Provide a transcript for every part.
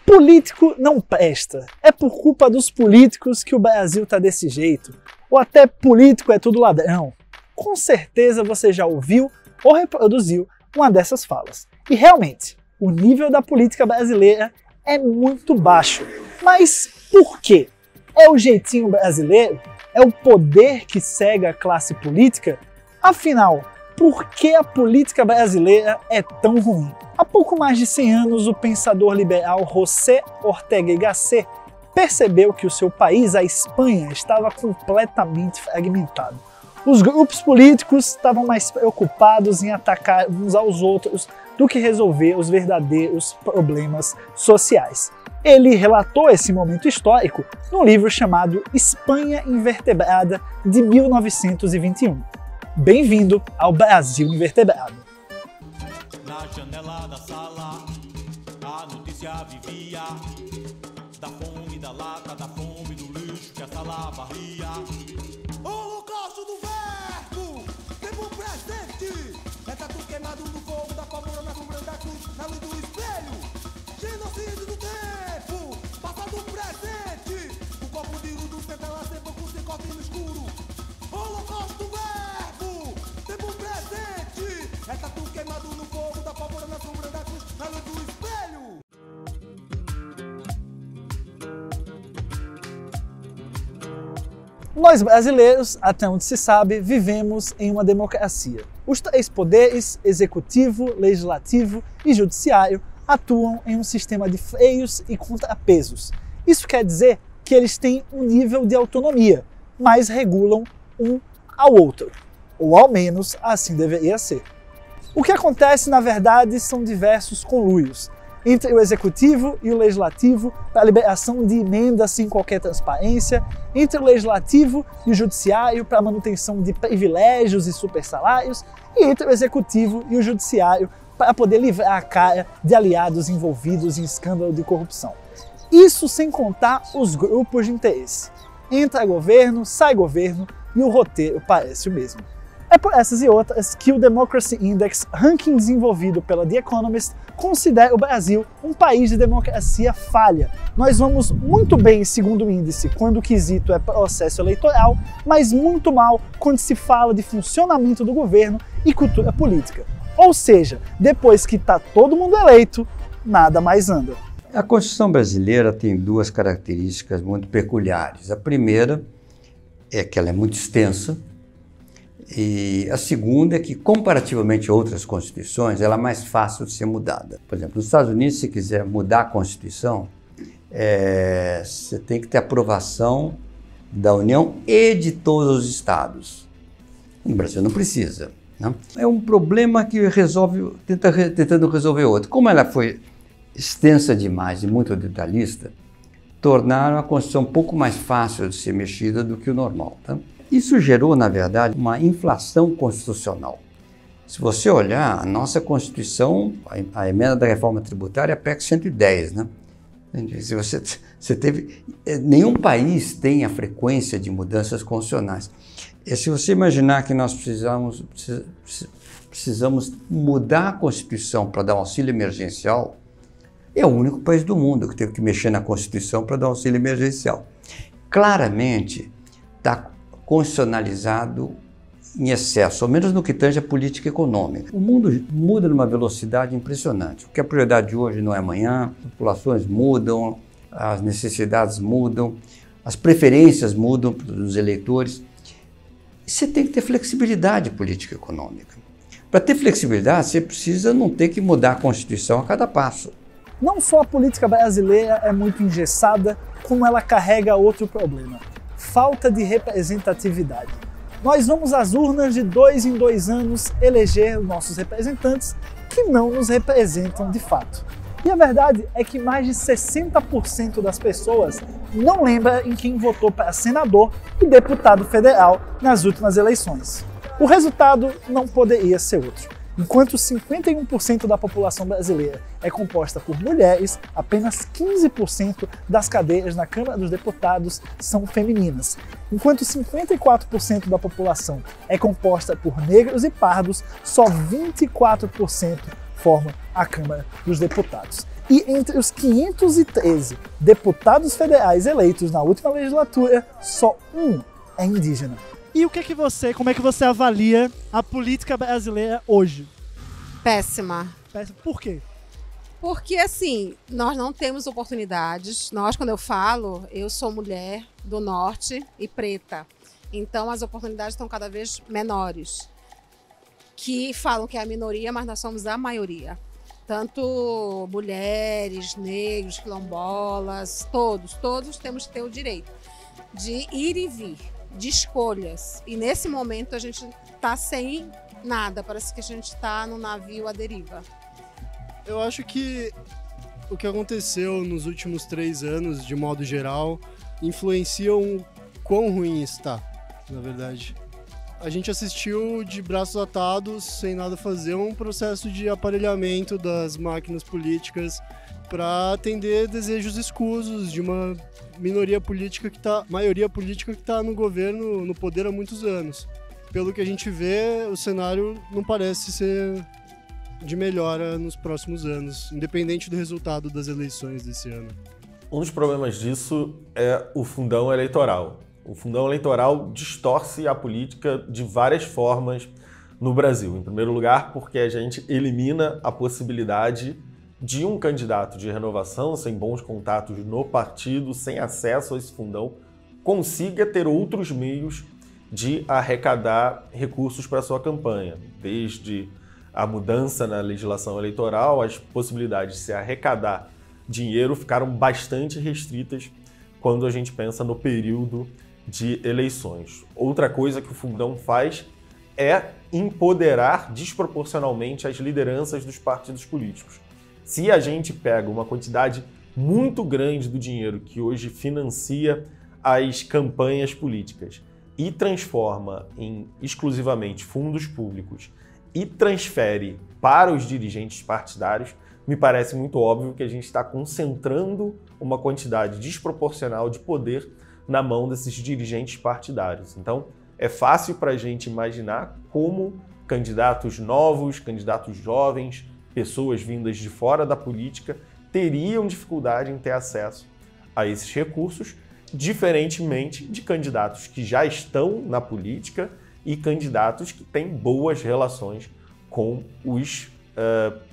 Político não presta. É por culpa dos políticos que o Brasil tá desse jeito. Ou até político é tudo ladrão. Com certeza você já ouviu ou reproduziu uma dessas falas. E realmente, o nível da política brasileira é muito baixo. Mas por quê? É o jeitinho brasileiro? É o poder que cega a classe política? Afinal, por que a política brasileira é tão ruim? Há pouco mais de 100 anos, o pensador liberal José Ortega y Gasset percebeu que o seu país, a Espanha, estava completamente fragmentado. Os grupos políticos estavam mais preocupados em atacar uns aos outros do que resolver os verdadeiros problemas sociais. Ele relatou esse momento histórico no livro chamado Espanha Invertebrada, de 1921. Bem-vindo ao Brasil Invertebrado. Na janela da sala, a notícia vivia da fome, da lata, da fome, do lixo que a sala varria. Holocausto do verbo, tempo presente, retrato queimado no fogo da pólvora, na sombra da cruz, na luz do espelho. Genocídio do tempo, passado presente, o copo de urudo senta lá sempre com sem corte no escuro. Holocausto do verbo, tempo presente, retrato queimado no fogo da pólvora, na sombra da cruz, na luz do espelho. Nós brasileiros, até onde se sabe, vivemos em uma democracia. Os três poderes, executivo, legislativo e judiciário, atuam em um sistema de freios e contrapesos. Isso quer dizer que eles têm um nível de autonomia, mas regulam um ao outro. Ou ao menos assim deveria ser. O que acontece, na verdade, são diversos conluios entre o executivo e o legislativo para a liberação de emendas sem qualquer transparência, entre o legislativo e o judiciário para a manutenção de privilégios e supersalários, e entre o executivo e o judiciário para poder livrar a cara de aliados envolvidos em escândalo de corrupção. Isso sem contar os grupos de interesse. Entra governo, sai governo e o roteiro parece o mesmo. É por essas e outras que o Democracy Index, ranking desenvolvido pela The Economist, considera o Brasil um país de democracia falha. Nós vamos muito bem, segundo o índice, quando o quesito é processo eleitoral, mas muito mal quando se fala de funcionamento do governo e cultura política. Ou seja, depois que está todo mundo eleito, nada mais anda. A Constituição brasileira tem duas características muito peculiares. A primeira é que ela é muito extensa, e a segunda é que, comparativamente a outras constituições, ela é mais fácil de ser mudada. Por exemplo, nos Estados Unidos, se quiser mudar a Constituição, você tem que ter aprovação da União e de todos os estados. No Brasil não precisa, né? É um problema que tentando resolver outro. Como ela foi extensa demais e muito detalhista, tornaram a Constituição um pouco mais fácil de ser mexida do que o normal, tá? Isso gerou, na verdade, uma inflação constitucional. Se você olhar, a nossa Constituição, a emenda da reforma tributária é a PEC 110, né? Se você teve... Nenhum país tem a frequência de mudanças constitucionais. E se você imaginar que nós precisamos mudar a Constituição para dar um auxílio emergencial, é o único país do mundo que teve que mexer na Constituição para dar um auxílio emergencial. Claramente, está constitucionalizado em excesso, ao menos no que tange a política econômica. O mundo muda numa velocidade impressionante. O que é prioridade hoje não é amanhã, as populações mudam, as necessidades mudam, as preferências mudam dos eleitores. Você tem que ter flexibilidade política econômica. Para ter flexibilidade, você precisa não ter que mudar a Constituição a cada passo. Não só a política brasileira é muito engessada, como ela carrega outro problema: falta de representatividade. Nós vamos às urnas de 2 em 2 anos eleger nossos representantes que não nos representam de fato. E a verdade é que mais de 60% das pessoas não lembra em quem votou para senador e deputado federal nas últimas eleições. O resultado não poderia ser outro. Enquanto 51% da população brasileira é composta por mulheres, apenas 15% das cadeiras na Câmara dos Deputados são femininas. Enquanto 54% da população é composta por negros e pardos, só 24% formam a Câmara dos Deputados. E entre os 513 deputados federais eleitos na última legislatura, só um é indígena. E como é que você avalia a política brasileira hoje? Péssima. Por quê? Porque, assim, nós não temos oportunidades. Quando eu falo, eu sou mulher do norte e preta. Então, as oportunidades estão cada vez menores. Que falam que é a minoria, mas nós somos a maioria. Tanto mulheres, negros, quilombolas, todos temos que ter o direito de ir e vir, de escolhas. E nesse momento a gente está sem nada, parece que a gente está no navio à deriva. Eu acho que o que aconteceu nos últimos 3 anos, de modo geral, influencia o quão ruim está, na verdade. A gente assistiu de braços atados, sem nada fazer, um processo de aparelhamento das máquinas políticas para atender desejos escusos de uma maioria política que está no governo, no poder há muitos anos. Pelo que a gente vê, o cenário não parece ser de melhora nos próximos anos, independente do resultado das eleições desse ano. Um dos problemas disso é o fundão eleitoral. O fundão eleitoral distorce a política de várias formas no Brasil. Em primeiro lugar, porque a gente elimina a possibilidade de um candidato de renovação, sem bons contatos no partido, sem acesso a esse fundão, consiga ter outros meios de arrecadar recursos para sua campanha. Desde a mudança na legislação eleitoral, as possibilidades de se arrecadar dinheiro ficaram bastante restritas quando a gente pensa no período de eleições. Outra coisa que o fundão faz é empoderar desproporcionalmente as lideranças dos partidos políticos. Se a gente pega uma quantidade muito grande do dinheiro que hoje financia as campanhas políticas e transforma em exclusivamente fundos públicos e transfere para os dirigentes partidários, me parece muito óbvio que a gente está concentrando uma quantidade desproporcional de poder na mão desses dirigentes partidários. Então, é fácil para a gente imaginar como candidatos novos, candidatos jovens, pessoas vindas de fora da política, teriam dificuldade em ter acesso a esses recursos, diferentemente de candidatos que já estão na política e candidatos que têm boas relações com os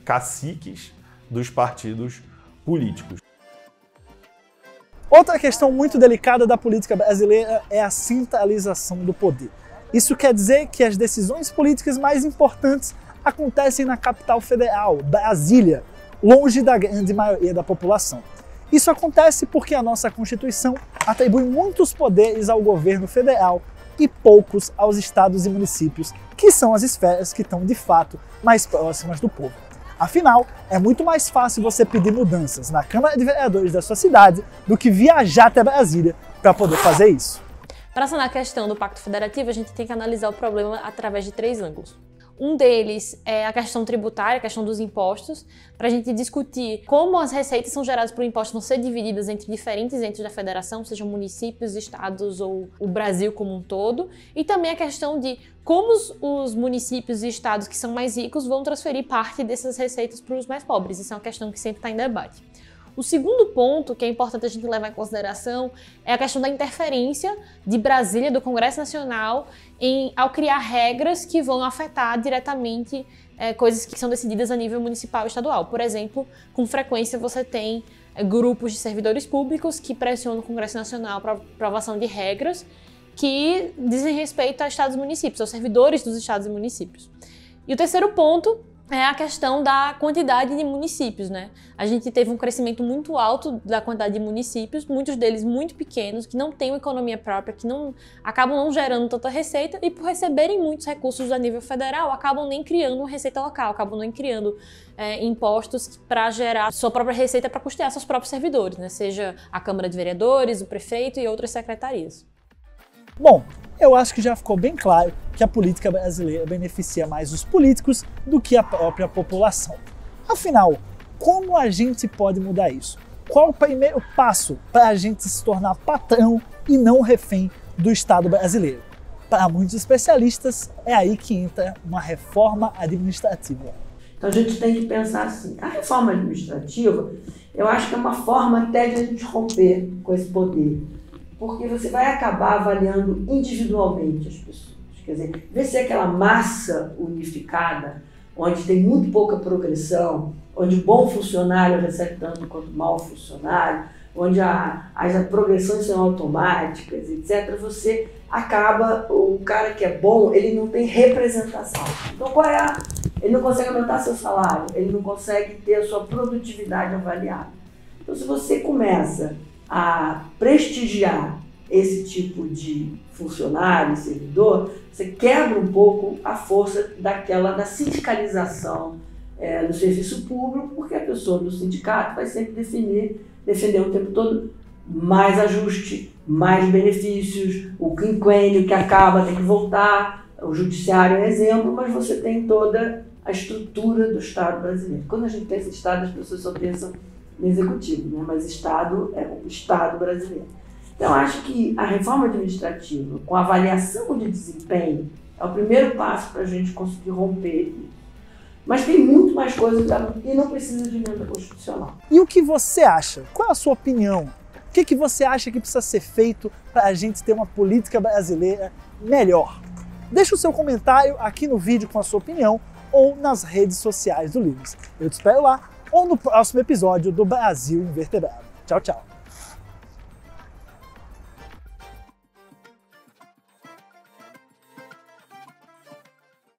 caciques dos partidos políticos. Outra questão muito delicada da política brasileira é a centralização do poder. Isso quer dizer que as decisões políticas mais importantes acontecem na capital federal, Brasília, longe da grande maioria da população. Isso acontece porque a nossa Constituição atribui muitos poderes ao governo federal e poucos aos estados e municípios, que são as esferas que estão de fato mais próximas do povo. Afinal, é muito mais fácil você pedir mudanças na Câmara de Vereadores da sua cidade do que viajar até Brasília para poder fazer isso. Para sanar a questão do Pacto Federativo, a gente tem que analisar o problema através de 3 ângulos. Um deles é a questão tributária, a questão dos impostos, para a gente discutir como as receitas são geradas por impostos vão ser divididas entre diferentes entes da federação, sejam municípios, estados ou o Brasil como um todo, e também a questão de como os municípios e estados que são mais ricos vão transferir parte dessas receitas para os mais pobres. Isso é uma questão que sempre está em debate. O segundo ponto, que é importante a gente levar em consideração, é a questão da interferência de Brasília, do Congresso Nacional, ao criar regras que vão afetar diretamente coisas que são decididas a nível municipal e estadual. Por exemplo, com frequência você tem grupos de servidores públicos que pressionam o Congresso Nacional para aprovação de regras que dizem respeito a estados e municípios, aos servidores dos estados e municípios. E o terceiro ponto é a questão da quantidade de municípios, né? A gente teve um crescimento muito alto da quantidade de municípios, muitos deles muito pequenos, que não têm uma economia própria, que acabam não gerando tanta receita e, por receberem muitos recursos a nível federal, acabam nem criando uma receita local, acabam nem criando impostos para gerar sua própria receita para custear seus próprios servidores, né? Seja a Câmara de Vereadores, o prefeito e outras secretarias. Bom, eu acho que já ficou bem claro que a política brasileira beneficia mais os políticos do que a própria população. Afinal, como a gente pode mudar isso? Qual o primeiro passo para a gente se tornar patrão e não refém do Estado brasileiro? Para muitos especialistas, é aí que entra uma reforma administrativa. Então a gente tem que pensar assim, a reforma administrativa, eu acho que é uma forma até de a gente romper com esse poder, porque você vai acabar avaliando individualmente as pessoas, quer dizer, ver se é aquela massa unificada, onde tem muito pouca progressão, onde o bom funcionário recebe tanto quanto o mau funcionário, onde as progressões são automáticas, etc., você acaba, o cara que é bom, ele não tem representação. Então qual é ele não consegue aumentar seu salário, ele não consegue ter a sua produtividade avaliada. Então se você começa a prestigiar esse tipo de funcionário, servidor, você quebra um pouco a força da sindicalização do serviço público, porque a pessoa do sindicato vai sempre defender o tempo todo mais ajuste, mais benefícios, o quinquênio que acaba tem que voltar, o judiciário é exemplo, mas você tem toda a estrutura do Estado brasileiro. Quando a gente pensa em Estado, as pessoas só pensam no executivo, né? Mas Estado é o Estado brasileiro. Então, acho que a reforma administrativa, com avaliação de desempenho, é o primeiro passo para a gente conseguir romper isso. Mas tem muito mais coisas e não precisa de emenda constitucional. E o que você acha? Qual é a sua opinião? O que você acha que precisa ser feito para a gente ter uma política brasileira melhor? Deixa o seu comentário aqui no vídeo com a sua opinião ou nas redes sociais do Livres. Eu te espero lá ou no próximo episódio do Brasil Invertebrado. Tchau, tchau!